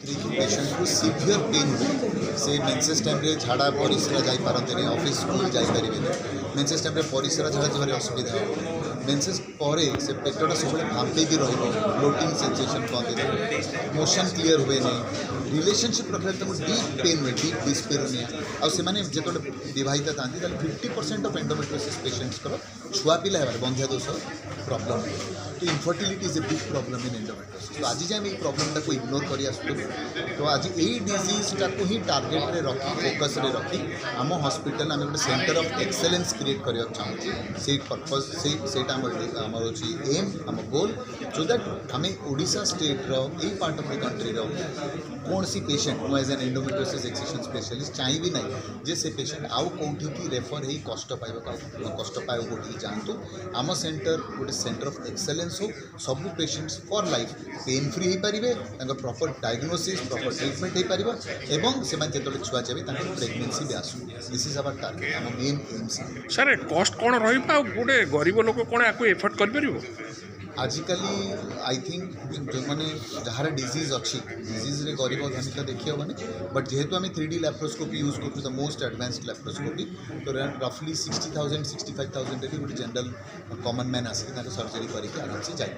Patient को severe pain हुए से मेन्सेस टाइम रे झाड़ा परिस्रा जाई पारते ऑफिस स्कूल जाई परिबे मेन्सेस टाइम रे परिस्रा झाड़ा जबार असुविधा मेन्सेस पर से पेटटा सब भांपे भी ब्लोटिंग सेंसेशन कहते मोशन क्लीयर हुए नहीं रिलेशनशिप रखले तुम डीप पेन हुए डीप डिस्पेरोनिया आउ से जो विवाहिता था 50% ऑफ एंडोमेट्रियोसिस पेशेंट्स छुआ पिला है बंध्या दोष प्रॉब्लम तो infertility is a big problem in endometriosis तो आज जाए ये प्रॉब्लम को इग्नोर कर तो आज यही डिजीजटा को ही टार्गेट रे रखी फोकस रे रखी आम हॉस्पिटल आम गोटे सेंटर ऑफ एक्सेलेंस क्रिएट करने चाहूँ से पर्पज से आम हूँ एम आम गोल सो दैट आम ओडिशा स्टेट री पार्ट ऑफ द कंट्री कौन सी पेशेंट मु as an endometriosis excision specialist चाहिए ना जे से पेशेंट आउ कौटी की रेफर हो कष्ट पाए कौटी जातु आम सेंटर गोटे सेंटर ऑफ एक्सेलेंस हो सब patients for life pain free हो पारे प्रॉपर डायग्नोसिस प्रॉपर ट्रिटमेंट हो पार एवं से जो छुआ चाहिए प्रेगनेंसी भी आसू दिस इज आवर टार्गेट आम मेन एम्स सर कस्ट कौन रोटे गरीब लोक कौन आपको एफर्ट कर आजिकली आई थिंक जो मैंने जार डिजीज अच्छी डिजीज रे गरीब धनी तो देखी हेनी बट जेहेतु आम 3D लैप्रोस्कोपी यूज करूँ द मोस्ट एडवांस्ड लैप्रोस्कोपी तो रफली 60,000 65,000 गोटे जनरल कॉमन मैन आसिक सर्जरी करके आराम से जाए।